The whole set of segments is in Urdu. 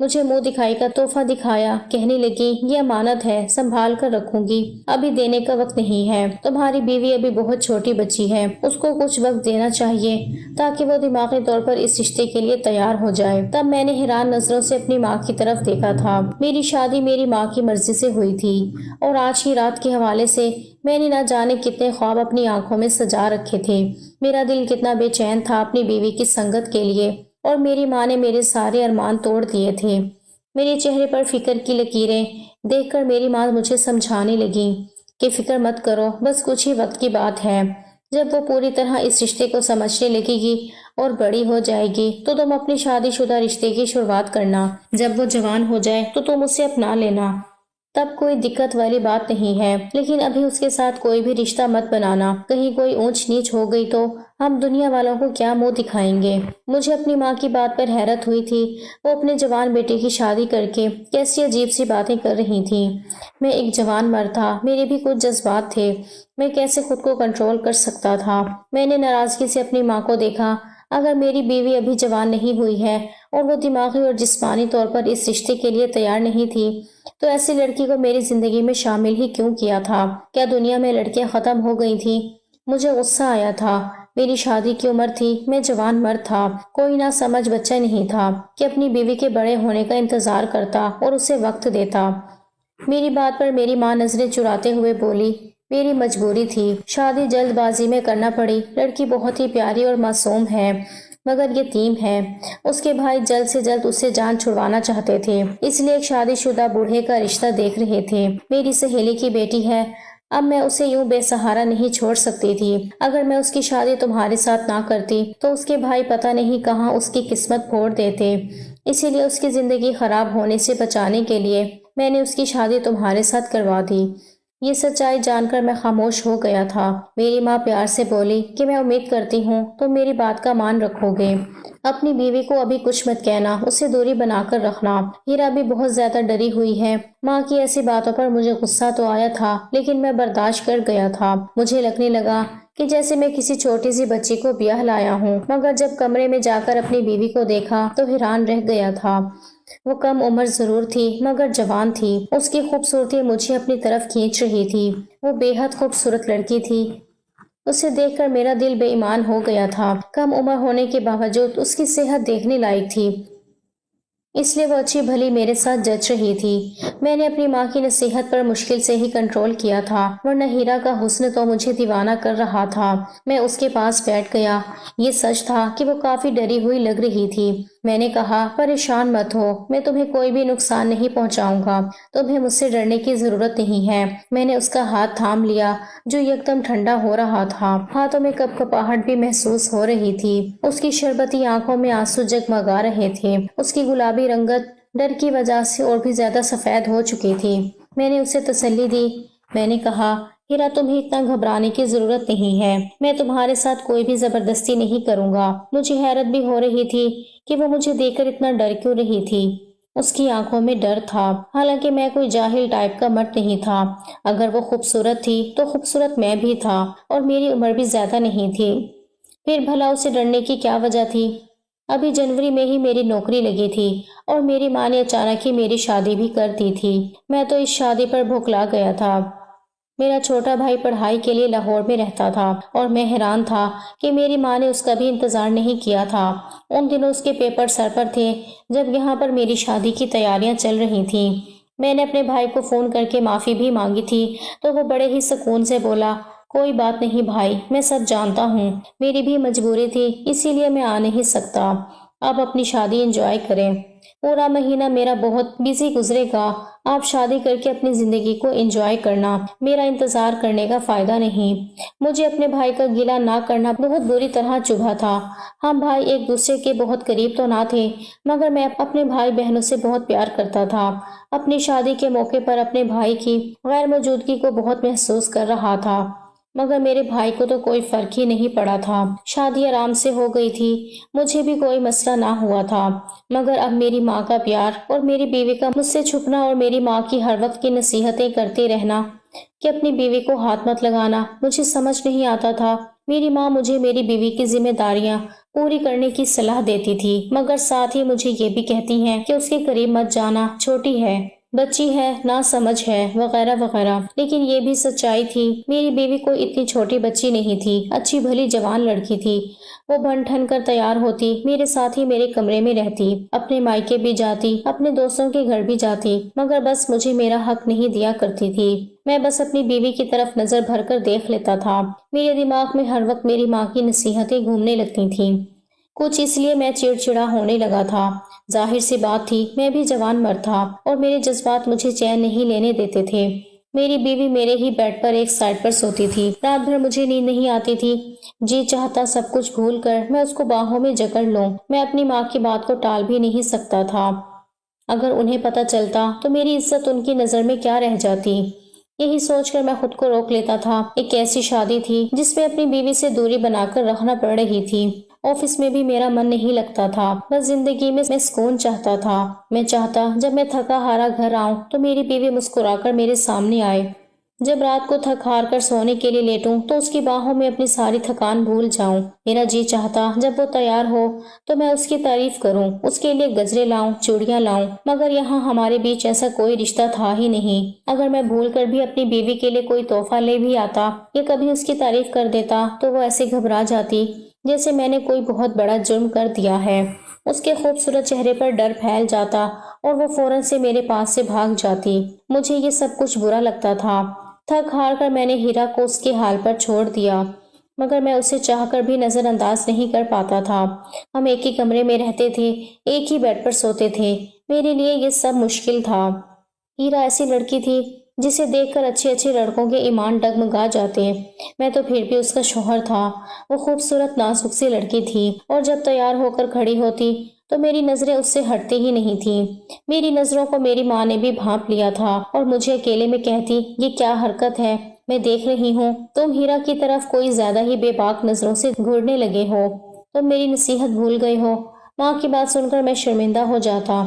مجھے منہ دکھائی کا تحفہ دکھایا، کہنے لگی یہ امانت ہے، سنبھال کر رکھوں گی، ابھی دینے کا وقت نہیں ہے، تمہاری بیوی ابھی بہت چھوٹی بچی ہے، اس کو کچھ وقت دینا چاہیے تاکہ وہ دماغی طور پر اس رشتے کے لیے تیار ہو جائے۔ تب میں نے حیران نظروں سے اپنی ماں کی طرف دیکھا تھا۔ میری شادی میری ماں کی مرضی سے ہوئی تھی اور آج ہی رات کے حوالے سے میں نے نہ جانے کتنے خواب اپنی آنکھوں میں سجا رکھے تھے۔ میرا دل کتنا بے چین تھا اپنی بیوی کی سنگت کے لیے، اور میری ماں نے میرے سارے ارمان توڑ دیے تھے۔ میرے چہرے پر فکر کی لکیریں دیکھ کر میری ماں مجھے سمجھانے لگی کہ فکر مت کرو، بس کچھ ہی وقت کی بات ہے، جب وہ پوری طرح اس رشتے کو سمجھنے لگے گی اور بڑی ہو جائے گی تو تم اپنی شادی شدہ رشتے کی شروعات کرنا، جب وہ جوان ہو جائے تو تم اسے اپنا لینا، تب کوئی دقت والی بات نہیں ہے، لیکن ابھی اس کے ساتھ کوئی بھی رشتہ مت بنانا، کہیں کوئی اونچ نیچ ہو گئی تو ہم دنیا والوں کو کیا منہ دکھائیں گے۔ مجھے اپنی ماں کی بات پر حیرت ہوئی تھی، وہ اپنے جوان بیٹے کی شادی کر کے کیسی عجیب سی باتیں کر رہی تھی۔ میں ایک جوان مرد تھا، میرے بھی کچھ جذبات تھے، میں کیسے خود کو کنٹرول کر سکتا تھا؟ میں نے ناراضگی سے اپنی ماں کو دیکھا، اگر میری بیوی ابھی جوان نہیں ہوئی ہے اور وہ دماغی اور جسمانی طور پر اس رشتے کے لیے تیار نہیں تھی تو ایسی لڑکی کو میری زندگی میں شامل ہی کیوں کیا تھا؟ کیا دنیا میں لڑکیاں ختم ہو گئی تھیں؟ مجھے غصہ آیا تھا، میری شادی کی عمر تھی، میں جوان مرد تھا، کوئی نہ سمجھ بچہ نہیں تھا کہ اپنی بیوی کے بڑے ہونے کا انتظار کرتا اور اسے وقت دیتا۔ میری بات پر میری ماں نظریں چراتے ہوئے بولی، میری مجبوری تھی، شادی جلد بازی میں کرنا پڑی، لڑکی بہت ہی پیاری اور معصوم ہے مگر یتیم ہے، اس کے بھائی جلد سے جلد اس سے جان چھڑوانا چاہتے تھے، اس لیے ایک شادی شدہ بوڑھے کا رشتہ دیکھ رہے تھے، میری سہیلی کی بیٹی ہے، اب میں اسے یوں بے سہارا نہیں چھوڑ سکتی تھی، اگر میں اس کی شادی تمہارے ساتھ نہ کرتی تو اس کے بھائی پتہ نہیں کہاں اس کی قسمت پھوڑ دیتے، اسی لیے اس کی زندگی خراب ہونے سے بچانے کے لیے میں نے اس کی شادی تمہارے ساتھ کروا دی۔ یہ سچائی جان کر میں خاموش ہو گیا تھا۔ میری ماں پیار سے بولی کہ میں امید کرتی ہوں تم میری بات کا مان رکھو گے، اپنی بیوی کو ابھی کچھ مت کہنا، اسے دوری بنا کر رکھنا، ہیرا بھی بہت زیادہ ڈری ہوئی ہے۔ ماں کی ایسی باتوں پر مجھے غصہ تو آیا تھا لیکن میں برداشت کر گیا تھا، مجھے لگنے لگا کہ جیسے میں کسی چھوٹی سی بچی کو بیاہ لایا ہوں، مگر جب کمرے میں جا کر اپنی بیوی کو دیکھا تو حیران رہ گیا تھا۔ وہ کم عمر ضرور تھی مگر جوان تھی، اس کی خوبصورتی مجھے اپنی طرف کھینچ رہی تھی، وہ بے حد خوبصورت لڑکی تھی، اسے دیکھ کر میرا دل بے ایمان ہو گیا تھا۔ کم عمر ہونے کے باوجود اس کی صحت دیکھنے لائق تھی، اس لیے وہ اچھی بھلی میرے ساتھ جچ رہی تھی۔ میں نے اپنی ماں کی نصیحت پر مشکل سے ہی کنٹرول کیا تھا، ورنہ ہیرا کا حسن تو مجھے دیوانہ کر رہا تھا۔ میں اس کے پاس بیٹھ گیا، یہ سچ تھا کہ وہ کافی ڈری ہوئی لگ رہی تھی۔ میں نے کہا، پریشان مت ہو، میں تمہیں کوئی بھی نقصان نہیں پہنچاؤں گا، تمہیں مجھ سے ڈرنے کی ضرورت نہیں ہے۔ میں نے اس کا ہاتھ تھام لیا جو یکدم ٹھنڈا ہو رہا تھا، ہاتھوں میں کپکپاہٹ بھی محسوس ہو رہی تھی، اس کی شربتی آنکھوں میں آنسو جگمگا رہے تھے، اس کی گلابی رنگت ڈر کی وجہ سے اور بھی زیادہ سفید ہو چکی تھی۔ میں نے اسے تسلی دی، میں نے کہا، ہیرا تمہیں اتنا گھبرانے کی ضرورت نہیں ہے، میں تمہارے ساتھ کوئی بھی زبردستی نہیں کروں گا۔ مجھے حیرت بھی ہو رہی تھی کہ وہ مجھے دیکھ کر اتنا ڈر کیوں رہی تھی، اس کی آنکھوں میں ڈر تھا، حالانکہ میں کوئی جاہل ٹائپ کا مرد نہیں تھا، اگر وہ خوبصورت تھی تو خوبصورت میں بھی تھا اور میری عمر بھی زیادہ نہیں تھی، پھر بھلا اسے ڈرنے کی کیا وجہ تھی؟ ابھی جنوری میں ہی میری نوکری لگی تھی اور میری ماں نے اچانک ہی میری شادی بھی کر دی تھی، میں تو اس شادی پر بھوکلا گیا تھا۔ میرا چھوٹا بھائی پڑھائی کے لیے لاہور میں رہتا تھا اور میں حیران تھا کہ میری ماں نے اس کا بھی انتظار نہیں کیا تھا۔ ان دنوں اس کے پیپر سر پر تھے جب یہاں پر میری شادی کی تیاریاں چل رہی تھیں۔ میں نے اپنے بھائی کو فون کر کے معافی بھی مانگی تھی تو وہ بڑے ہی سکون سے بولا، کوئی بات نہیں بھائی، میں سب جانتا ہوں، میری بھی مجبوری تھی اسی لیے میں آ نہیں سکتا، آپ اپنی شادی انجوائے کریں، پورا مہینہ میرا بہت بزی گزرے گا، آپ شادی کر کے اپنی زندگی کو انجوائے کرنا، میرا انتظار کرنے کا فائدہ نہیں۔ مجھے اپنے بھائی کا گلہ نہ کرنا بہت بری طرح چبھا تھا، ہم بھائی ایک دوسرے کے بہت قریب تو نہ تھے مگر میں اپنے بھائی بہنوں سے بہت پیار کرتا تھا، اپنی شادی کے موقع پر اپنے بھائی کی غیر موجودگی کو بہت محسوس کر رہا تھا، مگر میرے بھائی کو تو کوئی فرق ہی نہیں پڑا تھا، شادی آرام سے ہو گئی تھی، مجھے بھی کوئی مسئلہ نہ ہوا تھا، مگر اب میری ماں کا پیار اور میری بیوی کا مجھ سے چھپنا اور میری ماں کی ہر وقت کی نصیحتیں کرتے رہنا کہ اپنی بیوی کو ہاتھ مت لگانا، مجھے سمجھ نہیں آتا تھا میری ماں مجھے میری بیوی کی ذمہ داریاں پوری کرنے کی صلاح دیتی تھی، مگر ساتھ ہی مجھے یہ بھی کہتی ہیں کہ اس کے قریب مت جانا، چھوٹی ہے، بچی ہے، نا سمجھ ہے، وغیرہ وغیرہ۔ لیکن یہ بھی سچائی تھی، میری بیوی کوئی اتنی چھوٹی بچی نہیں تھی، اچھی بھلی جوان لڑکی تھی۔ وہ بن ٹھن کر تیار ہوتی، میرے ساتھ ہی میرے کمرے میں رہتی، اپنے مائکے بھی جاتی، اپنے دوستوں کے گھر بھی جاتی، مگر بس مجھے میرا حق نہیں دیا کرتی تھی۔ میں بس اپنی بیوی کی طرف نظر بھر کر دیکھ لیتا تھا۔ میرے دماغ میں ہر وقت میری ماں کی نصیحتیں گھومنے لگتی تھیں۔ کچھ اس لیے میں چڑچڑا ہونے لگا تھا۔ ظاہر سی بات تھی، میں بھی جوان مرد تھا اور میرے جذبات مجھے چین نہیں لینے دیتے تھے۔ میری بیوی میرے ہی بیڈ پر ایک سائڈ پر سوتی تھی۔ رات بھر مجھے نیند نہیں آتی تھی، جی چاہتا سب کچھ بھول کر میں اس کو باہوں میں جکڑ لوں۔ میں اپنی ماں کی بات کو ٹال بھی نہیں سکتا تھا، اگر انہیں پتہ چلتا تو میری عزت ان کی نظر میں کیا رہ جاتی۔ یہی سوچ کر میں خود کو روک لیتا تھا۔ ایک ایسی شادی تھی جس میں اپنی بیوی سے دوری بنا کر رکھنا پڑ رہی تھی۔ آفس میں بھی میرا من نہیں لگتا تھا، بس زندگی میں سکون چاہتا تھا۔ میں چاہتا جب میں تھکا ہارا گھر آؤں تو میری بیوی مسکرا کر میرے سامنے آئے۔ جب رات کو تھک ہار کر سونے کے لیے لیٹوں تو اس کی باہوں میں اپنی ساری تھکان بھول جاؤں۔ میرا جی چاہتا جب وہ تیار ہو تو میں اس کی تعریف کروں، اس کے لیے گجرے لاؤں، چوڑیاں لاؤں، مگر یہاں ہمارے بیچ ایسا کوئی رشتہ تھا ہی نہیں۔ اگر میں بھول کر بھی اپنی بیوی کے لیے کوئی تحفہ لے بھی آتا یا کبھی اس کی تعریف کر دیتا تو وہ ایسے گھبرا جاتی جیسے میں نے کوئی بہت بڑا جرم کر دیا ہے۔ اس کے خوبصورت چہرے پر ڈر پھیل جاتا اور وہ فوراً سے میرے پاس سے بھاگ جاتی۔ مجھے یہ سب کچھ برا لگتا تھا۔ تھک ہار کر میں نے ہیرا کو اس کے حال پر چھوڑ دیا، مگر میں اسے چاہ کر بھی نظر انداز نہیں کر پاتا تھا۔ ہم ایک ہی کمرے میں رہتے تھے، ایک ہی بیڈ پر سوتے تھے۔ میرے لیے یہ سب مشکل تھا۔ ہیرا ایسی لڑکی تھی جسے دیکھ کر اچھے اچھے لڑکوں کے ایمان ڈگمگا جاتے۔ میں تو پھر بھی اس کا شوہر تھا۔ وہ خوبصورت نازک سی لڑکی تھی اور جب تیار ہو کر کھڑی ہوتی تو میری نظریں اس سے ہٹتی ہی نہیں تھیں۔ میری نظروں کو میری ماں نے بھی بھانپ لیا تھا اور مجھے اکیلے میں کہتی، یہ کیا حرکت ہے، میں دیکھ رہی ہوں تم ہیرا کی طرف کوئی زیادہ ہی بے باک نظروں سے گھورنے لگے ہو، تم میری نصیحت بھول گئے ہو۔ ماں کی بات سن کر میں شرمندہ ہو جاتا۔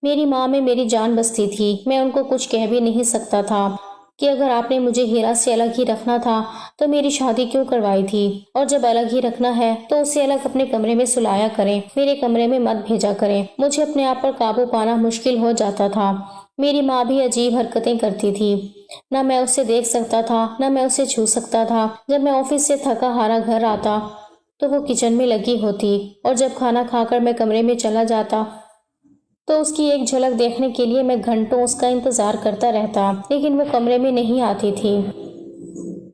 میری ماں میں میری جان بستی تھی، میں ان کو کچھ کہہ بھی نہیں سکتا تھا کہ اگر آپ نے مجھے ہیرا سے الگ ہی رکھنا تھا تو میری شادی کیوں کروائی تھی، اور جب الگ ہی رکھنا ہے تو اسے الگ اپنے کمرے میں سلایا کریں، میرے کمرے میں مت بھیجا کریں۔ مجھے اپنے آپ پر قابو پانا مشکل ہو جاتا تھا۔ میری ماں بھی عجیب حرکتیں کرتی تھی، نہ میں اسے دیکھ سکتا تھا نہ میں اسے چھو سکتا تھا۔ جب میں آفس سے تھکا ہارا گھر آتا تو وہ کچن میں لگی ہوتی اور جب کھانا کھا کر میں کمرے میں چلا جاتا تو اس کی ایک جھلک دیکھنے کے لیے میں گھنٹوں اس کا انتظار کرتا رہتا، لیکن وہ کمرے میں نہیں آتی تھی۔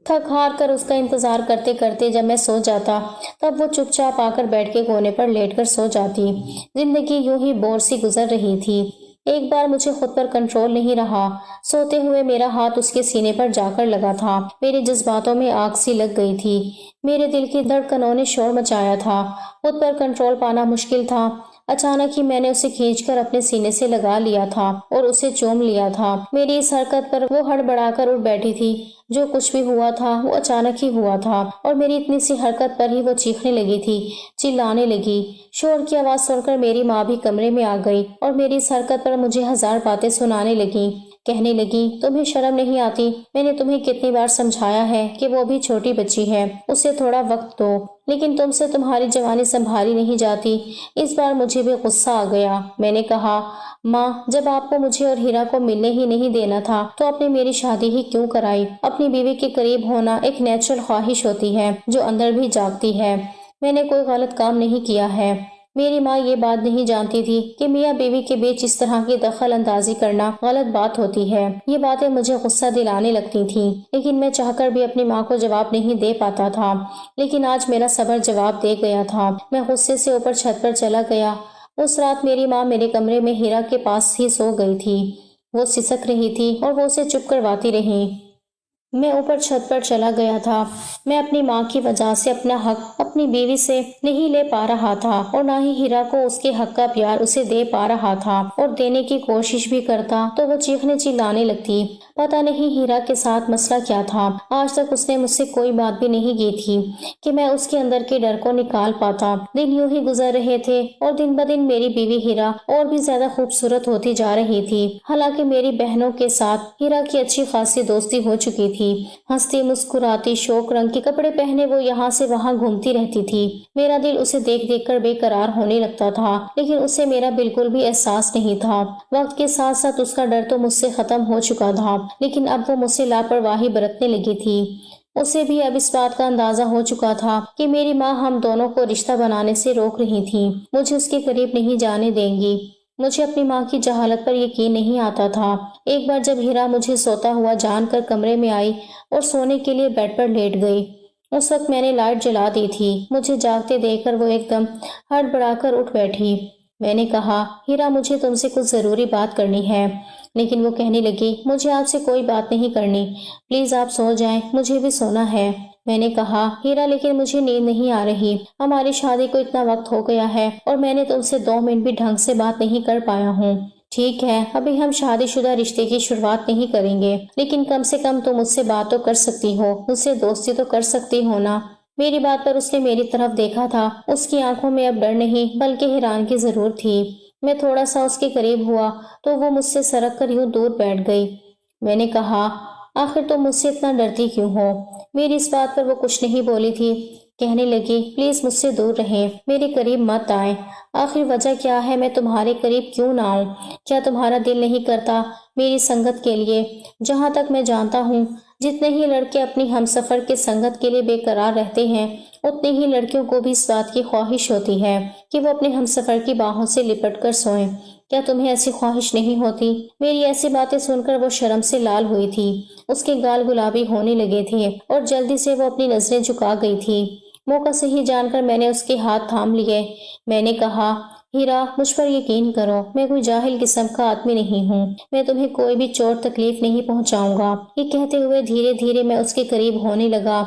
تھک ہار کر اس کا انتظار کرتے کرتے جب میں سو جاتا تب وہ چپ چاپ آ کر بیٹھ کے کونے پر لیٹ کر سو جاتی۔ زندگی یوں ہی بور سی گزر رہی تھی۔ ایک بار مجھے خود پر کنٹرول نہیں رہا، سوتے ہوئے میرا ہاتھ اس کے سینے پر جا کر لگا تھا۔ میرے جذباتوں میں آگ سی لگ گئی تھی، میرے دل کی دھڑکنوں نے شور مچایا تھا، خود پر کنٹرول پانا مشکل تھا۔ اچانک ہی میں نے اسے کھینچ کر اپنے سینے سے لگا لیا تھا اور اسے چوم لیا تھا۔ میری اس حرکت پر وہ ہڑبڑا کر اٹھ بیٹھی تھی۔ جو کچھ بھی ہوا تھا وہ اچانک ہی ہوا تھا اور میری اتنی سی حرکت پر ہی وہ چیخنے لگی تھی، چلانے لگی۔ شور کی آواز سن کر میری ماں بھی کمرے میں آ گئی اور میری اس حرکت پر مجھے ہزار باتیں سنانے لگی۔ کہنے لگی، تمہیں شرم نہیں آتی؟ میں نے تمہیں کتنی بار سمجھایا ہے کہ وہ بھی چھوٹی بچی ہے، اسے تھوڑا وقت دو، لیکن تم سے تمہاری جوانی سنبھالی نہیں جاتی۔ اس بار مجھے بھی غصہ آ گیا۔ میں نے کہا، ماں جب آپ کو مجھے اور ہیرا کو ملنے ہی نہیں دینا تھا تو آپ نے میری شادی ہی کیوں کرائی؟ اپنی بیوی کے قریب ہونا ایک نیچرل خواہش ہوتی ہے جو اندر بھی جاگتی ہے۔ میں نے کوئی غلط کام نہیں کیا ہے۔ میری ماں یہ بات نہیں جانتی تھی کہ میاں بیوی کے بیچ اس طرح کی دخل اندازی کرنا غلط بات ہوتی ہے۔ یہ باتیں مجھے غصہ دلانے لگتی تھیں، لیکن میں چاہ کر بھی اپنی ماں کو جواب نہیں دے پاتا تھا۔ لیکن آج میرا صبر جواب دے گیا تھا۔ میں غصے سے اوپر چھت پر چلا گیا۔ اس رات میری ماں میرے کمرے میں ہیرا کے پاس ہی سو گئی تھی۔ وہ سسک رہی تھی اور وہ اسے چپ کرواتی رہی۔ میں اوپر چھت پر چلا گیا تھا۔ میں اپنی ماں کی وجہ سے اپنا حق اپنی بیوی سے نہیں لے پا رہا تھا اور نہ ہی ہیرا کو اس کے حق کا پیار اسے دے پا رہا تھا، اور دینے کی کوشش بھی کرتا تو وہ چیخنے چلانے لگتی۔ پتہ نہیں ہیرا کے ساتھ مسئلہ کیا تھا، آج تک اس نے مجھ سے کوئی بات بھی نہیں کی تھی کہ میں اس کے اندر کے ڈر کو نکال پاتا۔ دن یوں ہی گزر رہے تھے اور دن بدن میری بیوی ہیرا اور بھی زیادہ خوبصورت ہوتی جا رہی تھی۔ حالانکہ میری بہنوں کے ساتھ ہیرا کی اچھی خاصی دوستی ہو چکی تھی۔ ہنستی مسکراتی شوق رنگ کے کپڑے پہنے وہ یہاں سے وہاں گھومتی رہتی تھی۔ میرا دل اسے دیکھ دیکھ کر بے قرار ہونے لگتا تھا، لیکن اسے میرا بالکل بھی احساس نہیں تھا۔ وقت کے ساتھ ساتھ اس کا ڈر تو مجھ سے ختم ہو چکا تھا، لیکن اب وہ مجھ سے لاپرواہی برتنے لگی تھی۔ اسے بھی اب اس بات کا اندازہ ہو چکا تھا کہ میری ماں ہم دونوں کو رشتہ بنانے سے روک رہی تھی، مجھے اس کے قریب نہیں جانے دیں گی۔ مجھے اپنی ماں کی جہالت پر یقین نہیں آتا تھا۔ ایک بار جب ہیرا مجھے سوتا ہوا جان کر کمرے میں آئی اور سونے کے لیے بیڈ پر لیٹ گئی، اس وقت میں نے لائٹ جلا دی تھی۔ مجھے جاگتے دیکھ کر وہ ایک دم ہڑبڑا کر اٹھ بیٹھی۔ میں نے کہا، ہیرا مجھے تم سے کچھ ضروری بات کرنی ہے، لیکن وہ کہنے لگی، مجھے آپ سے کوئی بات نہیں کرنی، پلیز آپ سو جائیں، مجھے بھی سونا ہے۔ میں نے کہا، ہیرا لیکن مجھے نیند نہیں آ رہی، ہماری شادی کو اتنا وقت ہو گیا ہے اور میں نے تم سے 2 منٹ بھی ڈھنگ سے بات نہیں کر پایا ہوں۔ ٹھیک ہے، ابھی ہم شادی شدہ رشتے کی شروعات نہیں کریں گے، لیکن کم سے کم تم مجھ سے بات تو کر سکتی ہو، مجھ سے دوستی تو کر سکتی ہو نا۔ میری بات پر اس نے میری طرف دیکھا تھا۔ اس کی آنکھوں میں اب ڈر نہیں بلکہ حیرانگی ضرور تھی۔ میں تھوڑا سا اس کے قریب ہوا تو وہ مجھ سے سرک کر یوں دور بیٹھ گئی۔ میں نے کہا، آخر تم مجھ سے اتنا ڈرتی کیوں ہو؟ میری اس بات پر وہ کچھ نہیں بولی تھی۔ کہنے لگی، پلیز مجھ سے دور رہیں، میرے قریب مت آئیں۔ آخر وجہ کیا ہے، میں تمہارے قریب کیوں نہ آؤں؟ کیا تمہارا دل نہیں کرتا میری سنگت کے لیے؟ جہاں تک میں جانتا ہوں، جتنے ہی لڑکے اپنی ہمسفر کے سنگت کے لیے بے قرار رہتے ہیں، اتنی ہی لڑکیوں کو بھی اس بات کی خواہش ہوتی ہے کہ وہ اپنے ہمسفر کی باہوں سے لپٹ کر سوئیں۔ کیا تمہیں ایسی خواہش نہیں ہوتی؟ میری ایسی باتیں سن کر وہ شرم سے لال ہوئی تھی، اس کے گال گلابی ہونے لگے تھے اور جلدی سے وہ اپنی نظریں جھکا گئی تھی۔ موقع صحیح جان کر میں نے اس کے ہاتھ تھام لیے۔ میں نے کہا، ہیرا، مجھ پر یقین کرو، میں کوئی جاہل قسم کا آدمی نہیں ہوں، میں تمہیں کوئی بھی چوٹ تکلیف نہیں پہنچاؤں گا۔ یہ کہتے ہوئے دھیرے دھیرے میں اس کے قریب ہونے لگا۔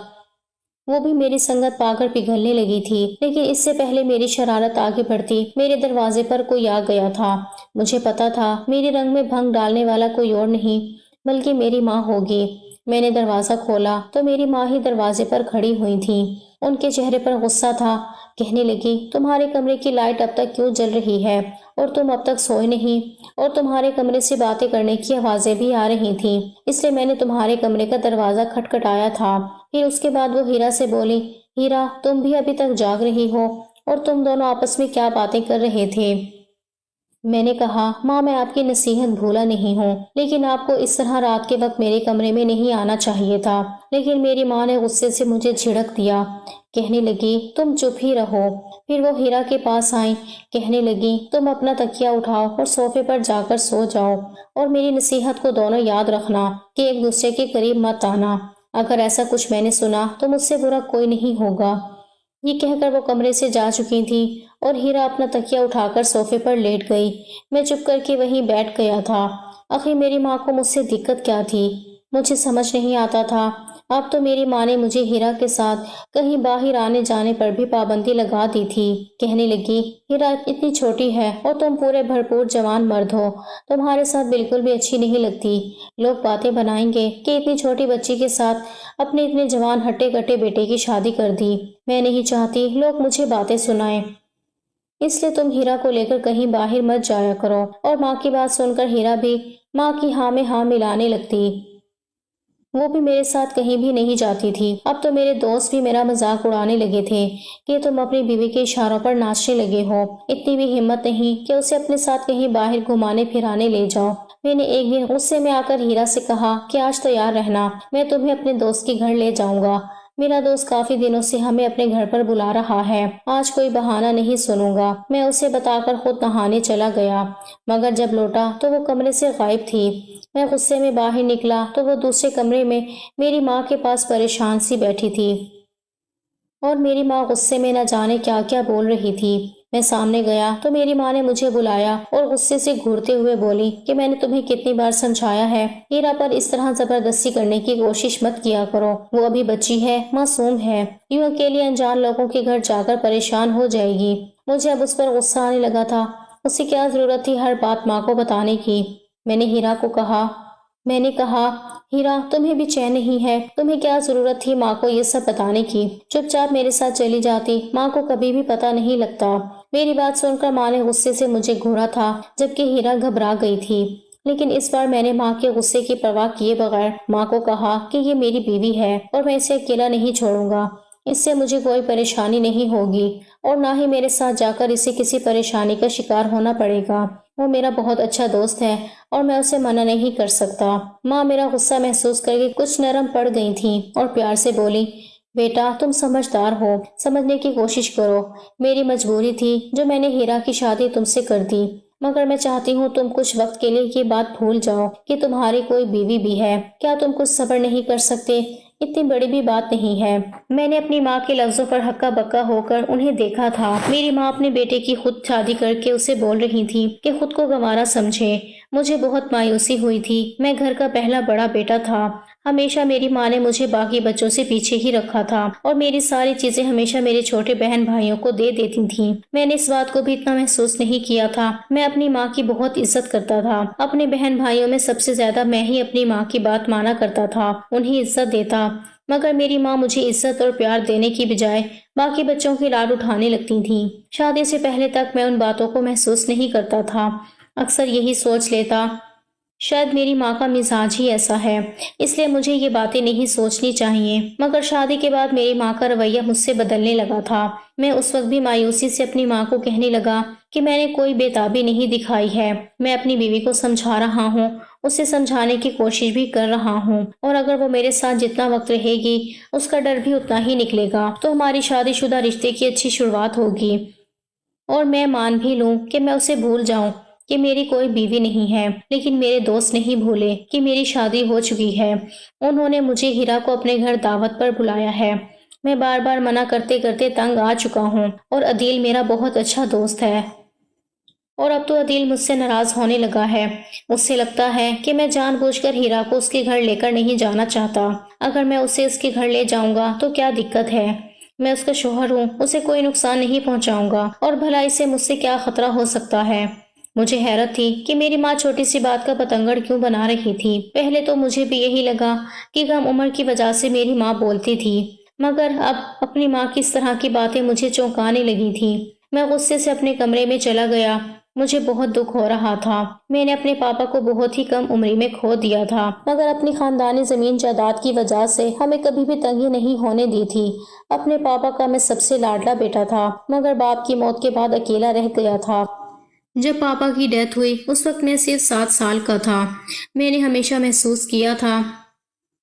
وہ بھی میری سنگت پا کر پگھلنے لگی تھی، لیکن اس سے پہلے میری شرارت آگے بڑھتی میرے دروازے پر کوئی آ گیا تھا۔ مجھے پتا تھا میرے رنگ میں بھنگ ڈالنے والا کوئی اور نہیں بلکہ میری ماں ہوگی۔ میں نے دروازہ کھولا تو میری ماں ہی دروازے پر کھڑی ہوئی تھی۔ ان کے چہرے پر غصہ تھا۔ کہنے لگی، تمہارے کمرے کی لائٹ اب تک کیوں جل رہی ہے اور تم اب تک سوئے نہیں؟ اور تمہارے کمرے سے باتیں کرنے کی آوازیں بھی آ رہی تھیں، اس لیے میں نے تمہارے کمرے کا دروازہ کھٹکھٹایا تھا۔ پھر اس کے بعد وہ ہیرا سے بولی، ہیرا، تم بھی ابھی تک جاگ رہی ہو اور تم دونوں آپس میں کیا باتیں کر رہے تھے؟ میں نے کہا، ماں، میں آپ کی نصیحت بھولا نہیں ہوں، لیکن آپ کو اس طرح رات کے وقت میرے کمرے میں نہیں آنا چاہیے تھا۔ لیکن میری ماں نے غصے سے مجھے جھڑک دیا۔ کہنے لگی، تم چپ ہی رہو۔ پھر وہ ہیرا کے پاس آئیں۔ کہنے لگی، تم اپنا تکیہ اٹھاؤ اور صوفے پر جا کر سو جاؤ، اور میری نصیحت کو دونوں یاد رکھنا کہ ایک دوسرے کے قریب مت آنا۔ اگر ایسا کچھ میں نے سنا تو مجھ سے برا کوئی نہیں ہوگا۔ یہ کہہ کر وہ کمرے سے جا چکی تھی اور ہیرا اپنا تکیہ اٹھا کر صوفے پر لیٹ گئی۔ میں چپ کر کے وہیں بیٹھ گیا تھا۔ آخر میری ماں کو مجھ سے دقت کیا تھی؟ مجھے سمجھ نہیں آتا تھا۔ اب تو میری ماں نے مجھے ہیرا کے ساتھ کہیں باہر آنے جانے پر بھی پابندی لگا دی تھی۔ کہنے لگی، ہیرا اتنی چھوٹی ہے اور تم پورے بھرپور جوان مرد ہو، تمہارے ساتھ بالکل بھی اچھی نہیں لگتی۔ لوگ باتیں بنائیں گے کہ اتنی چھوٹی بچی کے ساتھ اپنے اتنے جوان ہٹے کٹے بیٹے کی شادی کر دی۔ میں نہیں چاہتی لوگ مجھے باتیں سنائیں، اس لیے تم ہیرا کو لے کر کہیں باہر مت جایا کرو۔ اور ماں کی بات سن کر ہیرا بھی ماں کی ہاں میں ہاں ملانے لگتی۔ وہ بھی میرے ساتھ کہیں بھی نہیں جاتی تھی۔ اب تو میرے دوست بھی میرا مذاق اڑانے لگے تھے کہ تم اپنی بیوی کے اشاروں پر ناچنے لگے ہو، اتنی بھی ہمت نہیں کہ اسے اپنے ساتھ کہیں باہر گھمانے پھرانے لے جاؤ۔ میں نے ایک دن غصے میں آ کر ہیرا سے کہا کہ آج تیار رہنا، میں تمہیں اپنے دوست کے گھر لے جاؤں گا۔ میرا دوست کافی دنوں سے ہمیں اپنے گھر پر بلا رہا ہے، آج کوئی بہانہ نہیں سنوں گا۔ میں اسے بتا کر خود نہانے چلا گیا، مگر جب لوٹا تو وہ کمرے سے غائب تھی۔ میں غصے میں باہر نکلا تو وہ دوسرے کمرے میں میری ماں کے پاس پریشان سی بیٹھی تھی، اور میری ماں غصے میں نہ جانے کیا کیا بول رہی تھی۔ میں سامنے گیا تو میری ماں نے مجھے بلایا اور غصے سے گھورتے ہوئے بولی کہ میں نے تمہیں کتنی بار سمجھایا ہے، ہیرا پر اس طرح زبردستی کرنے کی کوشش مت کیا کرو، وہ ابھی بچی ہے، معصوم ہے، یوں اکیلے انجان لوگوں کے گھر جا کر پریشان ہو جائے گی۔ مجھے اب اس پر غصہ آنے لگا تھا، اسے کیا ضرورت تھی ہر بات ماں کو بتانے کی۔ میں نے ہیرا کو کہا، میں نے کہا، ہیرا تمہیں بھی چین نہیں ہے؟ تمہیں کیا ضرورت تھی ماں کو یہ سب بتانے کی؟ چپ چاپ میرے ساتھ چلی جاتی، ماں کو کبھی بھی پتا نہیں لگتا۔ میری بات سن کر ماں نے غصے سے مجھے گھورا تھا، جبکہ ہیرا گھبرا گئی تھی۔ لیکن اس بار میں نے ماں کے غصے کی پرواہ کیے بغیر ماں کو کہا کہ یہ میری بیوی ہے اور میں اسے اکیلا نہیں چھوڑوں گا۔ اس سے مجھے کوئی پریشانی نہیں ہوگی اور نہ ہی میرے ساتھ جا کر اسے کسی پریشانی کا شکار ہونا پڑے گا۔ وہ میرا بہت اچھا دوست ہے اور میں اسے منع نہیں کر سکتا۔ ماں میرا غصہ محسوس کر کے کچھ نرم پڑ گئی تھیں اور پیار سے بولی، بیٹا تم سمجھدار ہو، سمجھنے کی کوشش کرو۔ میری مجبوری تھی جو میں نے ہیرا کی شادی تم سے کر دی، مگر میں چاہتی ہوں تم کچھ وقت کے لیے یہ بات بھول جاؤ کہ تمہاری کوئی بیوی بھی ہے۔ کیا تم کچھ صبر نہیں کر سکتے؟ اتنی بڑی بھی بات نہیں ہے۔ میں نے اپنی ماں کے لفظوں پر ہکا بکا ہو کر انہیں دیکھا تھا۔ میری ماں اپنے بیٹے کی خود شادی کر کے اسے بول رہی تھی کہ خود کو گنوارا سمجھے۔ مجھے بہت مایوسی ہوئی تھی۔ میں گھر کا پہلا بڑا بیٹا تھا۔ ہمیشہ میری ماں نے مجھے باقی بچوں سے پیچھے ہی رکھا تھا اور میری ساری چیزیں ہمیشہ میرے چھوٹے بہن بھائیوں کو دے دیتی تھیں۔ میں نے اس بات کو بھی اتنا محسوس نہیں کیا تھا۔ میں اپنی ماں کی بہت عزت کرتا تھا۔ اپنے بہن بھائیوں میں سب سے زیادہ میں ہی اپنی ماں کی بات مانا کرتا تھا، انہیں عزت دیتا۔ مگر میری ماں مجھے عزت اور پیار دینے کی بجائے باقی بچوں کی لاڈ اٹھانے لگتی تھیں۔ شادی سے پہلے تک میں ان باتوں کو محسوس نہیں کرتا تھا۔ اکثر یہی سوچ لیتا، شاید میری ماں کا مزاج ہی ایسا ہے، اس لیے مجھے یہ باتیں نہیں سوچنی چاہیے۔ مگر شادی کے بعد میری ماں کا رویہ مجھ سے بدلنے لگا تھا۔ میں اس وقت بھی مایوسی سے اپنی ماں کو کہنے لگا کہ میں نے کوئی بےتابی نہیں دکھائی ہے۔ میں اپنی بیوی کو سمجھا رہا ہوں، اسے سمجھانے کی کوشش بھی کر رہا ہوں، اور اگر وہ میرے ساتھ جتنا وقت رہے گی اس کا ڈر بھی اتنا ہی نکلے گا تو ہماری شادی شدہ رشتے کی اچھی شروعات ہوگی۔ اور میں مان بھی لوں کہ میں اسے بھول جاؤں کہ میری کوئی بیوی نہیں ہے، لیکن میرے دوست نہیں بھولے کہ میری شادی ہو چکی ہے۔ انہوں نے مجھے ہیرا کو اپنے گھر دعوت پر بلایا ہے۔ میں بار بار منع کرتے کرتے تنگ آ چکا ہوں، اور عدیل میرا بہت اچھا دوست ہے، اور اب تو عدیل مجھ سے ناراض ہونے لگا ہے۔ اس سے لگتا ہے کہ میں جان بوجھ کر ہیرا کو اس کے گھر لے کر نہیں جانا چاہتا۔ اگر میں اسے اس کے گھر لے جاؤں گا تو کیا دقت ہے؟ میں اس کا شوہر ہوں، اسے کوئی نقصان نہیں پہنچاؤں گا، اور بھلا اسے مجھ سے کیا خطرہ ہو سکتا ہے؟ مجھے حیرت تھی کہ میری ماں چھوٹی سی بات کا پتنگڑ کیوں بنا رہی تھی۔ پہلے تو مجھے بھی یہی لگا کہ کم عمر کی وجہ سے میری ماں بولتی تھی، مگر اب اپنی ماں کی اس طرح کی باتیں مجھے چونکانے لگی تھی۔ میں غصے سے اپنے کمرے میں چلا گیا۔ مجھے بہت دکھ ہو رہا تھا۔ میں نے اپنے پاپا کو بہت ہی کم عمری میں کھو دیا تھا، مگر اپنی خاندانی زمین جائیداد کی وجہ سے ہمیں کبھی بھی تنگی نہیں ہونے دی تھی۔ اپنے پاپا کا میں سب سے لاڈلا بیٹا تھا، مگر باپ کی موت کے بعد اکیلا رہ گیا تھا۔ جب پاپا کی ڈیتھ ہوئی اس وقت میں صرف 7 سال کا تھا۔ میں نے ہمیشہ محسوس کیا تھا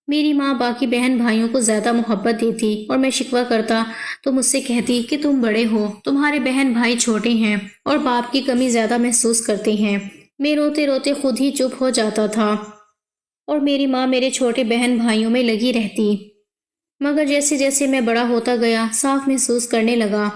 میری ماں باقی بہن بھائیوں کو زیادہ محبت دیتی، اور میں شکوہ کرتا تو مجھ سے کہتی کہ تم بڑے ہو، تمہارے بہن بھائی چھوٹے ہیں اور باپ کی کمی زیادہ محسوس کرتے ہیں۔ میں روتے روتے خود ہی چپ ہو جاتا تھا اور میری ماں میرے چھوٹے بہن بھائیوں میں لگی رہتی۔ مگر جیسے جیسے میں بڑا ہوتا گیا صاف محسوس کرنے لگا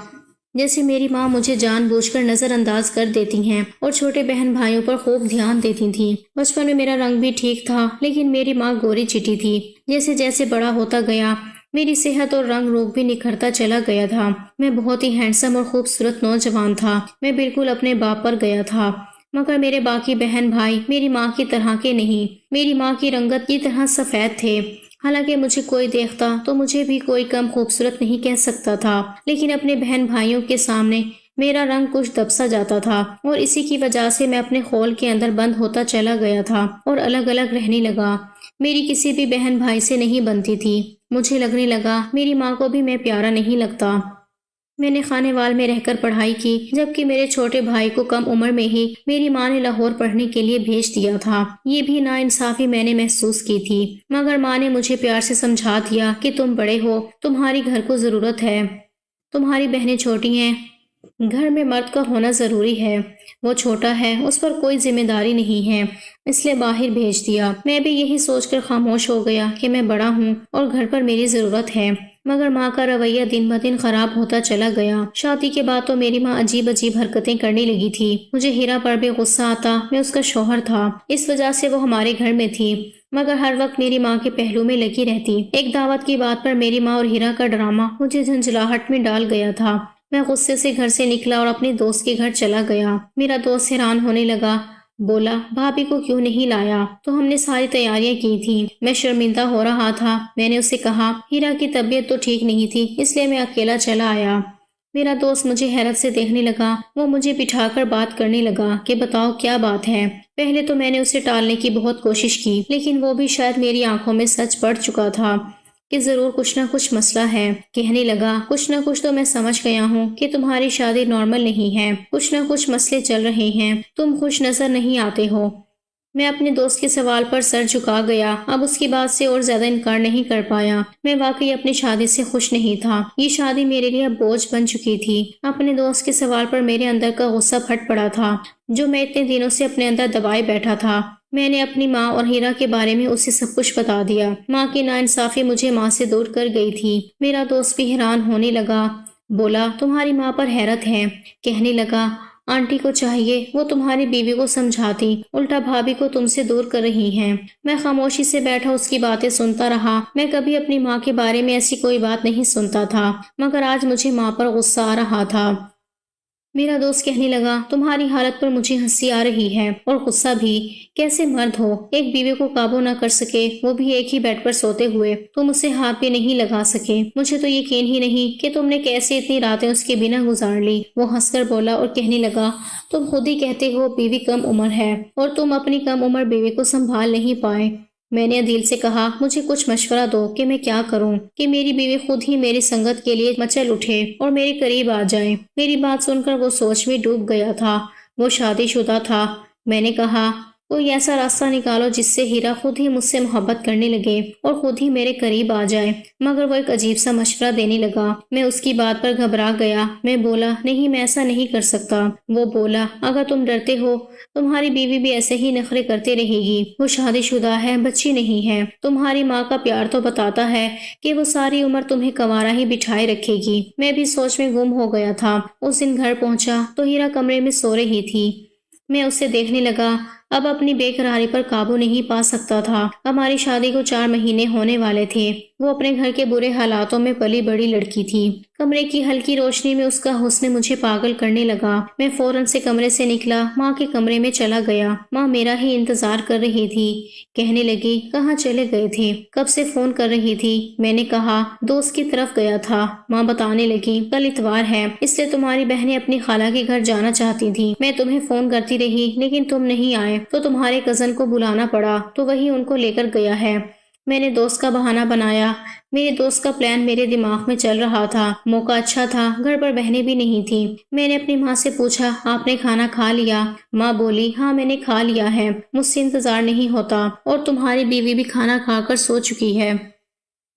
جیسے میری ماں مجھے جان بوجھ کر نظر انداز کر دیتی ہیں اور چھوٹے بہن بھائیوں پر خوب دھیان دیتی تھیں۔ بچپن میں میرا رنگ بھی ٹھیک تھا، لیکن میری ماں گوری چٹی تھی۔ جیسے جیسے بڑا ہوتا گیا میری صحت اور رنگ روپ بھی نکھرتا چلا گیا تھا۔ میں بہت ہی ہینڈسم اور خوبصورت نوجوان تھا۔ میں بالکل اپنے باپ پر گیا تھا، مگر میرے باقی بہن بھائی میری ماں کی طرح کے نہیں۔ میری ماں کی رنگت کی طرح سفید تھے۔ حالانکہ مجھے کوئی دیکھتا تو مجھے بھی کوئی کم خوبصورت نہیں کہہ سکتا تھا، لیکن اپنے بہن بھائیوں کے سامنے میرا رنگ کچھ دبسا جاتا تھا، اور اسی کی وجہ سے میں اپنے خول کے اندر بند ہوتا چلا گیا تھا اور الگ الگ رہنے لگا۔ میری کسی بھی بہن بھائی سے نہیں بنتی تھی۔ مجھے لگنے لگا میری ماں کو بھی میں پیارا نہیں لگتا۔ میں نے خانے وال میں رہ کر پڑھائی کی، جبکہ میرے چھوٹے بھائی کو کم عمر میں ہی میری ماں نے لاہور پڑھنے کے لیے بھیج دیا تھا۔ یہ بھی ناانصافی میں نے محسوس کی تھی، مگر ماں نے مجھے پیار سے سمجھا دیا کہ تم بڑے ہو، تمہاری گھر کو ضرورت ہے، تمہاری بہنیں چھوٹی ہیں، گھر میں مرد کا ہونا ضروری ہے، وہ چھوٹا ہے، اس پر کوئی ذمہ داری نہیں ہے، اس لیے باہر بھیج دیا۔ میں بھی یہی سوچ کر خاموش ہو گیا کہ میں بڑا ہوں اور گھر پر میری ضرورت ہے، مگر ماں کا رویہ دن بدن خراب ہوتا چلا گیا۔ شادی کے بعد تو میری ماں عجیب عجیب حرکتیں کرنے لگی تھی۔ مجھے ہیرا پر بھی غصہ آتا، میں اس کا شوہر تھا، اس وجہ سے وہ ہمارے گھر میں تھی، مگر ہر وقت میری ماں کے پہلو میں لگی رہتی۔ ایک دعوت کی بات پر میری ماں اور ہیرا کا ڈرامہ مجھے جھنجھلاہٹ میں ڈال گیا تھا۔ میں غصے سے گھر سے نکلا اور اپنے دوست کے گھر چلا گیا۔ میرا دوست حیران ہونے لگا، بولا بھابھی کو کیوں نہیں لایا؟ تو ہم نے ساری تیاریاں کی تھی۔ میں شرمندہ ہو رہا تھا۔ میں نے اسے کہا ہیرا کی طبیعت تو ٹھیک نہیں تھی، اس لیے میں اکیلا چلا آیا۔ میرا دوست مجھے حیرت سے دیکھنے لگا۔ وہ مجھے بٹھا کر بات کرنے لگا کہ بتاؤ کیا بات ہے۔ پہلے تو میں نے اسے ٹالنے کی بہت کوشش کی، لیکن وہ بھی شاید میری آنکھوں میں سچ پڑ چکا تھا کہ ضرور کچھ نہ کچھ مسئلہ ہے۔ کہنے لگا کچھ نہ کچھ تو میں سمجھ گیا ہوں کہ تمہاری شادی نارمل نہیں ہے، کچھ نہ کچھ مسئلے چل رہے ہیں، تم خوش نظر نہیں آتے ہو۔ میں اپنے دوست کے سوال پر سر جھکا گیا۔ اب اس کی بات سے اور زیادہ انکار نہیں کر پایا۔ میں واقعی اپنی شادی سے خوش نہیں تھا۔ یہ شادی میرے لیے اب بوجھ بن چکی تھی۔ اپنے دوست کے سوال پر میرے اندر کا غصہ پھٹ پڑا تھا جو میں اتنے دنوں سے اپنے اندر دبائے بیٹھا تھا۔ میں نے اپنی ماں اور ہیرا کے بارے میں اسے سب کچھ بتا دیا۔ ماں کی ناانصافی مجھے ماں سے دور کر گئی تھی۔ میرا دوست بھی حیران ہونے لگا۔ بولا تمہاری ماں پر حیرت ہے۔ کہنے لگا آنٹی کو چاہیے وہ تمہاری بیوی کو سمجھاتی، الٹا بھابھی کو تم سے دور کر رہی ہیں۔ میں خاموشی سے بیٹھا اس کی باتیں سنتا رہا۔ میں کبھی اپنی ماں کے بارے میں ایسی کوئی بات نہیں سنتا تھا، مگر آج مجھے ماں پر غصہ آ رہا تھا۔ میرا دوست کہنے لگا تمہاری حالت پر مجھے ہنسی آ رہی ہے اور غصہ بھی۔ کیسے مرد ہو ایک بیوی کو قابو نہ کر سکے، وہ بھی ایک ہی بیڈ پر سوتے ہوئے، تم اسے ہاتھ بھی نہیں لگا سکے۔ مجھے تو یقین ہی نہیں کہ تم نے کیسے اتنی راتیں اس کے بنا گزار لی۔ وہ ہنس کر بولا اور کہنے لگا تم خود ہی کہتے ہو بیوی کم عمر ہے اور تم اپنی کم عمر بیوی کو سنبھال نہیں پائے۔ میں نے عدیل سے کہا مجھے کچھ مشورہ دو کہ میں کیا کروں کہ میری بیوی خود ہی میری سنگت کے لیے مچل اٹھے اور میرے قریب آ جائے۔ میری بات سن کر وہ سوچ میں ڈوب گیا تھا۔ وہ شادی شدہ تھا۔ میں نے کہا کوئی ایسا راستہ نکالو جس سے ہیرا خود ہی مجھ سے محبت کرنے لگے اور خود ہی میرے قریب آ جائے۔ مگر وہ ایک عجیب سا مشورہ دینے لگا۔ میں اس کی بات پر گھبرا گیا۔ میں بولا نہیں میں ایسا نہیں کر سکتا۔ وہ بولا اگر تم ڈرتے ہو تمہاری بیوی بھی ایسے ہی نخرے کرتے رہے گی، وہ شادی شدہ ہے، بچی نہیں ہے۔ تمہاری ماں کا پیار تو بتاتا ہے کہ وہ ساری عمر تمہیں کنوارا ہی بٹھائے رکھے گی۔ میں بھی سوچ میں گم ہو گیا تھا۔ اس دن گھر پہنچا تو ہیرا کمرے میں سو رہی تھی۔ میں اسے دیکھنے لگا۔ اب اپنی بے قراری پر قابو نہیں پا سکتا تھا۔ ہماری شادی کو 4 مہینے ہونے والے تھے۔ وہ اپنے گھر کے برے حالاتوں میں پلی بڑی لڑکی تھی۔ کمرے کی ہلکی روشنی میں اس کا حسن مجھے پاگل کرنے لگا۔ میں فوراً سے کمرے سے نکلا، ماں کے کمرے میں چلا گیا۔ ماں میرا ہی انتظار کر رہی تھی۔ کہنے لگی کہاں چلے گئے تھے؟ کب سے فون کر رہی تھی؟ میں نے کہا دوست کی طرف گیا تھا۔ ماں بتانے لگی کل اتوار ہے، اس لیے تمہاری بہنیں اپنی خالہ کے گھر جانا چاہتی تھی۔ میں تمہیں فون کرتی رہی لیکن تم نہیں آئے تو تمہارے کزن کو بلانا پڑا تو وہی ان کو لے کر گیا ہے۔ میں نے دوست کا بہانہ بنایا۔ میرے دوست کا پلان میرے دماغ میں چل رہا تھا۔ موقع اچھا تھا، گھر پر بہنیں بھی نہیں تھیں۔ میں نے اپنی ماں سے پوچھا آپ نے کھانا کھا لیا؟ ماں بولی ہاں میں نے کھا لیا ہے، مجھ سے انتظار نہیں ہوتا، اور تمہاری بیوی بھی کھانا کھا کر سو چکی ہے۔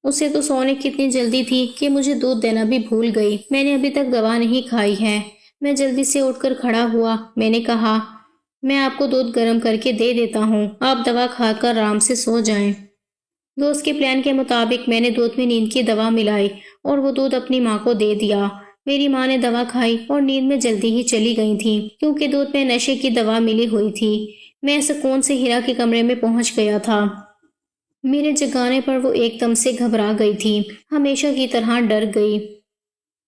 اسے تو سونے کی اتنی جلدی تھی کہ مجھے دودھ دینا بھی بھول گئی۔ میں نے ابھی تک دوا نہیں کھائی ہے۔ میں جلدی سے اٹھ کر کھڑا ہوا۔ میں نے کہا میں آپ کو دودھ گرم کر کے دے دیتا ہوں، آپ دوا کھا کر آرام سے سو جائیں۔ دوست کے پلان کے مطابق میں نے دودھ میں نیند کی دوا ملائی اور وہ دودھ اپنی ماں کو دے دیا۔ میری ماں نے دوا کھائی اور نیند میں جلدی ہی چلی گئی تھی کیونکہ دودھ میں نشے کی دوا ملی ہوئی تھی۔ میں سکون سے ہیرا کے کمرے میں پہنچ گیا تھا۔ میرے جگانے پر وہ ایک دم سے گھبرا گئی تھی، ہمیشہ کی طرح ڈر گئی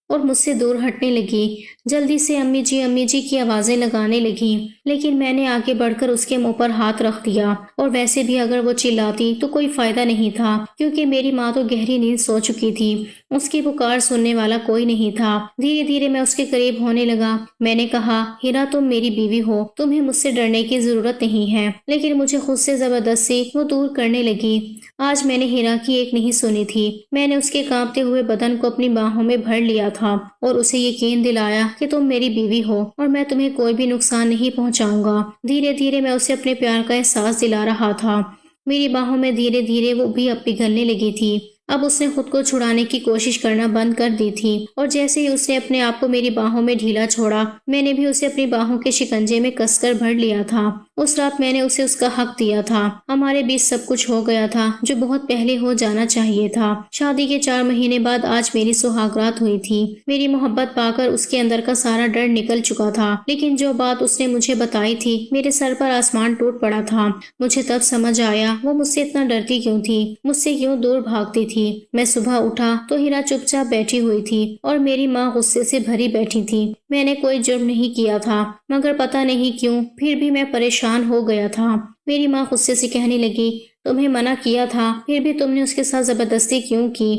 اور مجھ سے دور ہٹنے لگی۔ جلدی سے امی جی کی آوازیں لگانے لگی، لیکن میں نے آگے بڑھ کر اس کے منہ پر ہاتھ رکھ دیا، اور ویسے بھی اگر وہ چلاتی تو کوئی فائدہ نہیں تھا کیونکہ میری ماں تو گہری نیند سو چکی تھی۔ اس کی پکار سننے والا کوئی نہیں تھا۔ دھیرے دھیرے میں اس کے قریب ہونے لگا۔ میں نے کہا ہیرا تم میری بیوی ہو، تمہیں مجھ سے ڈرنے کی ضرورت نہیں ہے، لیکن مجھے خود سے زبردستی وہ دور کرنے لگی۔ آج میں نے ہیرا کی ایک نہیں سنی تھی۔ میں نے اس کے کانپتے ہوئے بدن کو اپنی باہوں میں بھر لیا تھا اور اسے یقین دلایا کہ تم میری بیوی ہو اور میں تمہیں کوئی بھی نقصان نہیں پہنچاؤں گا۔ دھیرے دھیرے میں اسے اپنے پیار کا احساس دلا رہا تھا۔ میری باہوں میں دھیرے دھیرے وہ بھی اب پگھلنے لگی تھی۔ اب اس نے خود کو چھڑانے کی کوشش کرنا بند کر دی تھی، اور جیسے ہی اس نے اپنے آپ کو میری باہوں میں ڈھیلا چھوڑا، میں نے بھی اسے اپنی باہوں کے شکنجے میں کس کر بھر لیا تھا۔ اس رات میں نے اسے اس کا حق دیا تھا۔ ہمارے بیچ سب کچھ ہو گیا تھا جو بہت پہلے ہو جانا چاہیے تھا۔ شادی کے 4 مہینے بعد آج میری سہاگ رات ہوئی تھی۔ میری محبت پا کر اس کے اندر کا سارا ڈر نکل چکا تھا، لیکن جو بات اس نے مجھے بتائی تھی میرے سر پر آسمان ٹوٹ پڑا تھا۔ مجھے تب سمجھ آیا وہ مجھ سے اتنا ڈرتی کیوں تھی، مجھ سے کیوں دور بھاگتی تھی۔ تھی۔ میں صبح اٹھا تو ہیرا چپ چاپ بیٹھی ہوئی تھی اور میری ماں غصے سے بھری بیٹھی تھی۔ میں نے کوئی جرم نہیں کیا تھا، مگر پتہ نہیں کیوں پھر بھی میں پریشان ہو گیا تھا۔ میری ماں غصے سے کہنے لگی، تمہیں منع کیا تھا، پھر بھی تم نے اس کے ساتھ زبردستی کیوں کی؟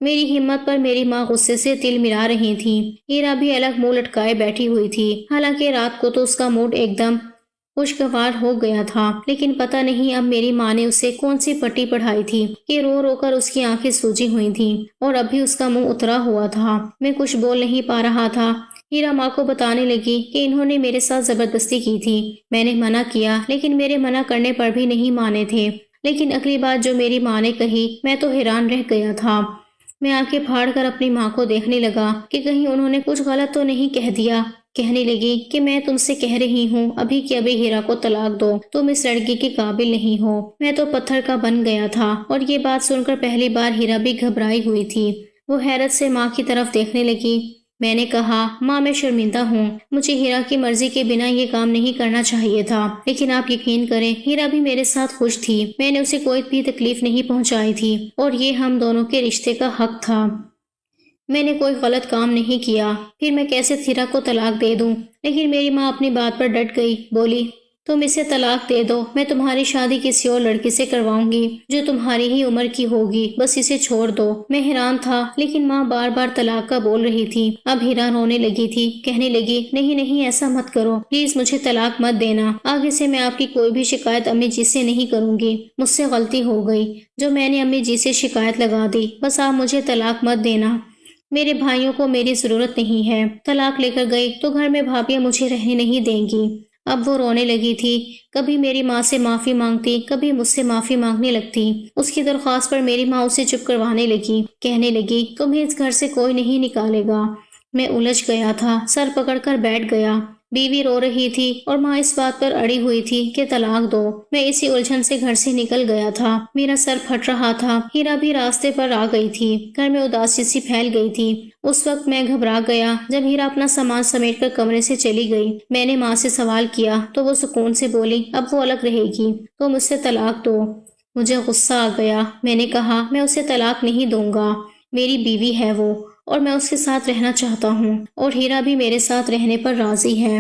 میری ہمت پر میری ماں غصے سے تل ملا رہی تھی۔ ہیرا بھی الگ منہ لٹکائے بیٹھی ہوئی تھی۔ حالانکہ رات کو تو اس کا موڈ ایک دم خوشگوار ہو گیا تھا، لیکن پتہ نہیں اب میری ماں نے اسے کون سی پٹی پڑھائی تھی کہ رو رو کر اس کی آنکھیں سوجی ہوئی تھیں اور اب بھی اس کا منہ اترا ہوا تھا۔ میں کچھ بول نہیں پا رہا تھا۔ ہیرا ماں کو بتانے لگی کہ انہوں نے میرے ساتھ زبردستی کی تھی۔ میں نے منع کیا، لیکن میرے منع کرنے پر بھی نہیں مانے تھے۔ لیکن اگلی بات جو میری ماں نے کہی، میں تو حیران رہ گیا تھا۔ میں آنکھیں پھاڑ کر اپنی ماں کو دیکھنے لگا کہ کہیں انہوں نے کچھ غلط تو نہیں کہہ دیا۔ کہنے لگی کہ میں تم سے کہہ رہی ہوں ابھی کہ ابھی ہیرا کو طلاق دو، تم اس لڑکی کے قابل نہیں ہو۔ میں تو پتھر کا بن گیا تھا، اور یہ بات سن کر پہلی بار ہیرا بھی گھبرائی ہوئی تھی۔ وہ حیرت سے ماں کی طرف دیکھنے لگی۔ میں نے کہا، ماں میں شرمندہ ہوں، مجھے ہیرا کی مرضی کے بنا یہ کام نہیں کرنا چاہیے تھا، لیکن آپ یقین کریں ہیرا بھی میرے ساتھ خوش تھی۔ میں نے اسے کوئی بھی تکلیف نہیں پہنچائی تھی اور یہ ہم دونوں کے رشتے کا حق تھا۔ میں نے کوئی غلط کام نہیں کیا، پھر میں کیسے ہیرا کو طلاق دے دوں؟ لیکن میری ماں اپنی بات پر ڈٹ گئی، بولی تم اسے طلاق دے دو، میں تمہاری شادی کسی اور لڑکی سے کرواؤں گی جو تمہاری ہی عمر کی ہوگی، بس اسے چھوڑ دو۔ میں حیران تھا، لیکن ماں بار بار طلاق کا بول رہی تھی۔ اب ہیرا رونے لگی تھی، کہنے لگی نہیں نہیں ایسا مت کرو، پلیز مجھے طلاق مت دینا، آگے سے میں آپ کی کوئی بھی شکایت امی جی سے نہیں کروں گی، مجھ سے غلطی ہو گئی جو میں نے امی جی سے شکایت لگا دی، بس آپ مجھے طلاق مت دینا۔ میرے بھائیوں کو میری ضرورت نہیں ہے، طلاق لے کر گئی تو گھر میں بھابیاں مجھے رہنے نہیں دیں گی۔ اب وہ رونے لگی تھی، کبھی میری ماں سے معافی مانگتی، کبھی مجھ سے معافی مانگنے لگتی۔ اس کی درخواست پر میری ماں اسے چپ کروانے لگی، کہنے لگی تمہیں اس گھر سے کوئی نہیں نکالے گا۔ میں الجھ گیا تھا، سر پکڑ کر بیٹھ گیا۔ بیوی رو رہی تھی اور ماں اس بات پر اڑی ہوئی تھی کہ طلاق دو۔ میں اسی الجھن سے گھر سے نکل گیا تھا، میرا سر پھٹ رہا تھا۔ ہیرا بھی راستے پر آ گئی تھی، گھر میں اداسی سی پھیل گئی تھی۔ اس وقت میں گھبرا گیا جب ہیرا اپنا سامان سمیٹ کر کمرے سے چلی گئی۔ میں نے ماں سے سوال کیا تو وہ سکون سے بولی اب وہ الگ رہے گی، تو مجھ سے طلاق دو۔ مجھے غصہ آ گیا، میں نے کہا میں اسے طلاق نہیں دوں گا، میری بیوی ہے وہ، اور میں اس کے ساتھ رہنا چاہتا ہوں، اور ہیرا بھی میرے ساتھ رہنے پر راضی ہے،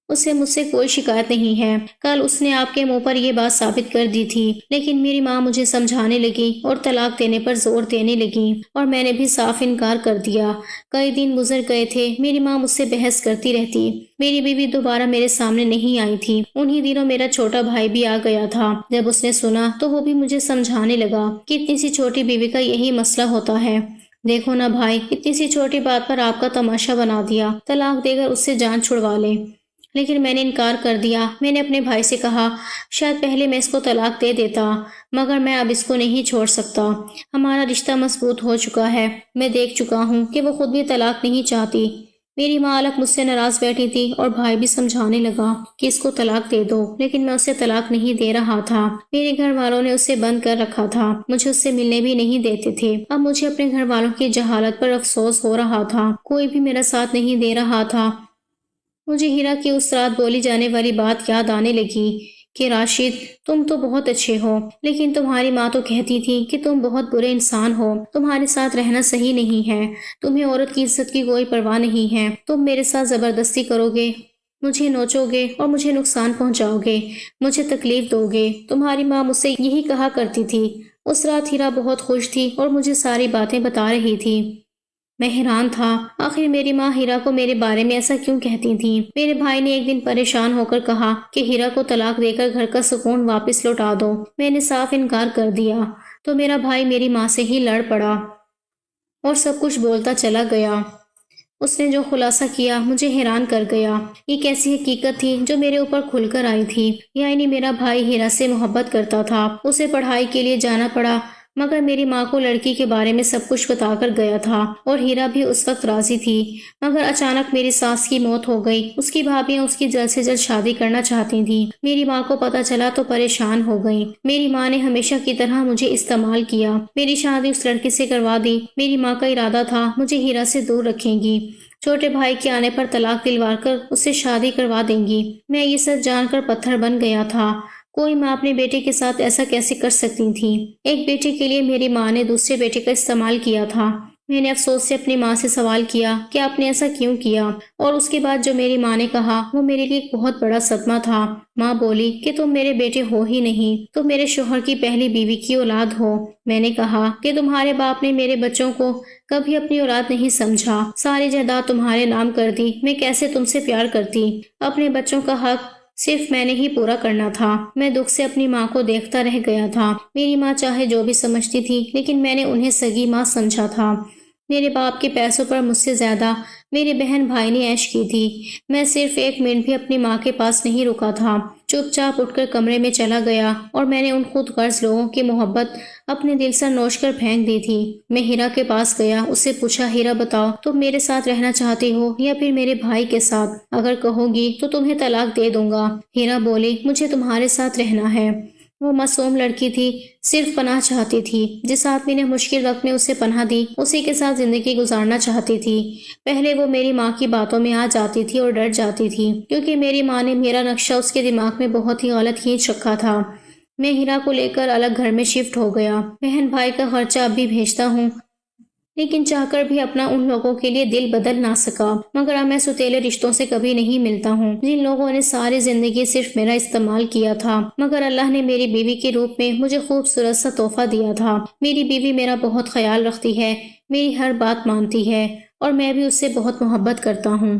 اسے مجھ سے کوئی شکایت نہیں ہے۔ کل اس نے آپ کے منہ پر یہ بات ثابت کر دی تھی، لیکن میری ماں مجھے سمجھانے لگی اور طلاق دینے پر زور دینے لگی، اور میں نے بھی صاف انکار کر دیا۔ کئی دن گزر گئے تھے، میری ماں مجھ سے بحث کرتی رہتی۔ میری بیوی دوبارہ میرے سامنے نہیں آئی تھی۔ انہی دنوں میرا چھوٹا بھائی بھی آ گیا تھا۔ جب اس نے سنا تو وہ بھی مجھے سمجھانے لگا کہ اتنی سی چھوٹی بیوی کا یہی مسئلہ ہوتا ہے۔ دیکھو نا بھائی، اتنی سی چھوٹی بات پر آپ کا تماشا بنا دیا، طلاق دے کر اس سے جان چھڑوا لے۔ لیکن میں نے انکار کر دیا۔ میں نے اپنے بھائی سے کہا شاید پہلے میں اس کو طلاق دے دیتا، مگر میں اب اس کو نہیں چھوڑ سکتا۔ ہمارا رشتہ مضبوط ہو چکا ہے، میں دیکھ چکا ہوں کہ وہ خود بھی طلاق نہیں چاہتی۔ میری ماں الگ مجھ سے ناراض بیٹھی تھی اور بھائی بھی سمجھانے لگا کہ اس کو طلاق دے دو، لیکن میں اسے طلاق نہیں دے رہا تھا۔ میرے گھر والوں نے اسے بند کر رکھا تھا، مجھے اس سے ملنے بھی نہیں دیتے تھے۔ اب مجھے اپنے گھر والوں کی جہالت پر افسوس ہو رہا تھا، کوئی بھی میرا ساتھ نہیں دے رہا تھا۔ مجھے ہیرا کی اس رات بولی جانے والی بات یاد آنے لگی کہ راشد تم تو بہت اچھے ہو، لیکن تمہاری ماں تو کہتی تھی کہ تم بہت برے انسان ہو، تمہارے ساتھ رہنا صحیح نہیں ہے، تمہیں عورت کی عزت کی کوئی پرواہ نہیں ہے، تم میرے ساتھ زبردستی کرو گے، مجھے نوچو گے اور مجھے نقصان پہنچاؤ گے، مجھے تکلیف دو گے۔ تمہاری ماں مجھ سے یہی کہا کرتی تھی۔ اس رات ہیرا بہت خوش تھی اور مجھے ساری باتیں بتا رہی تھی۔ میں حیران تھا، آخر میری ماں ہیرا کو میرے بارے میں ایسا کیوں کہتی تھی؟ میرے بھائی نے ایک دن پریشان ہو کر کہا کہ ہیرا کو طلاق دے کر گھر کا سکون واپس لوٹا دو۔ میں نے صاف انکار کر دیا تو میرا بھائی میری ماں سے ہی لڑ پڑا اور سب کچھ بولتا چلا گیا۔ اس نے جو خلاصہ کیا مجھے حیران کر گیا۔ یہ کیسی حقیقت تھی جو میرے اوپر کھل کر آئی تھی؟ یعنی میرا بھائی ہیرا سے محبت کرتا تھا، اسے پڑھائی کے لیے جانا پڑا، مگر میری ماں کو لڑکی کے بارے میں سب کچھ بتا کر گیا تھا، اور ہیرا بھی اس وقت راضی تھی۔ مگر اچانک میری ساس کی موت ہو گئی، اس کی بھابیاں اس کی جلد سے جلد شادی کرنا چاہتی تھیں۔ میری ماں کو پتہ چلا تو پریشان ہو گئی۔ میری ماں نے ہمیشہ کی طرح مجھے استعمال کیا، میری شادی اس لڑکی سے کروا دی۔ میری ماں کا ارادہ تھا مجھے ہیرا سے دور رکھیں گی، چھوٹے بھائی کے آنے پر طلاق دلوا کر اس سے شادی کروا دیں گی۔ میں یہ سچ جان کر پتھر بن گیا تھا، کوئی ماں اپنے بیٹے کے ساتھ ایسا کیسے کر سکتی تھی؟ ایک بیٹے کے لیے میری ماں نے دوسرے بیٹے کا استعمال کیا تھا۔ میں نے افسوس سے اپنی ماں سے سوال کیا کہ آپ نے ایسا کیوں کیا، اور اس کے بعد جو میری ماں نے کہا وہ میرے لیے ایک بہت بڑا صدمہ تھا۔ ماں بولی کہ تم میرے بیٹے ہو ہی نہیں، تم میرے شوہر کی پہلی بیوی کی اولاد ہو۔ میں نے کہا کہ تمہارے باپ نے میرے بچوں کو کبھی اپنی اولاد نہیں سمجھا، ساری جائیداد تمہارے نام کر دی، میں کیسے تم سے پیار کرتی؟ اپنے بچوں کا حق صرف میں نے ہی پورا کرنا تھا۔ میں دکھ سے اپنی ماں کو دیکھتا رہ گیا تھا۔ میری ماں چاہے جو بھی سمجھتی تھی، لیکن میں نے انہیں سگی ماں سمجھا تھا۔ میرے باپ کے پیسوں پر مجھ سے زیادہ میرے بہن بھائی نے عیش کی تھی۔ میں صرف ایک منٹ بھی اپنی ماں کے پاس نہیں رکا تھا، چپ چاپ اٹھ کر کمرے میں چلا گیا، اور میں نے ان خود غرض لوگوں کی محبت اپنے دل سے نوچ کر پھینک دی تھی۔ میں ہیرا کے پاس گیا، اس سے پوچھا، ہیرا بتاؤ تم میرے ساتھ رہنا چاہتی ہو یا پھر میرے بھائی کے ساتھ؟ اگر کہو گی تو تمہیں طلاق دے دوں گا۔ ہیرا بولی، مجھے تمہارے ساتھ رہنا ہے۔ وہ معصوم لڑکی تھی، صرف پناہ چاہتی تھی۔ جس آدمی نے مشکل وقت میں اسے پناہ دی، اسی کے ساتھ زندگی گزارنا چاہتی تھی۔ پہلے وہ میری ماں کی باتوں میں آ جاتی تھی اور ڈر جاتی تھی، کیونکہ میری ماں نے میرا نقشہ اس کے دماغ میں بہت ہی غلط کھینچ رکھا تھا۔ میں ہیرا کو لے کر الگ گھر میں شفٹ ہو گیا۔ بہن بھائی کا خرچہ اب بھی بھیجتا ہوں، لیکن چاہ کر بھی اپنا ان لوگوں کے لیے دل بدل نہ سکا۔ مگر اب میں ستیلے رشتوں سے کبھی نہیں ملتا ہوں، جن لوگوں نے ساری زندگی صرف میرا استعمال کیا تھا۔ مگر اللہ نے میری بیوی کے روپ میں مجھے خوبصورت سا تحفہ دیا تھا۔ میری بیوی میرا بہت خیال رکھتی ہے، میری ہر بات مانتی ہے، اور میں بھی اس سے بہت محبت کرتا ہوں۔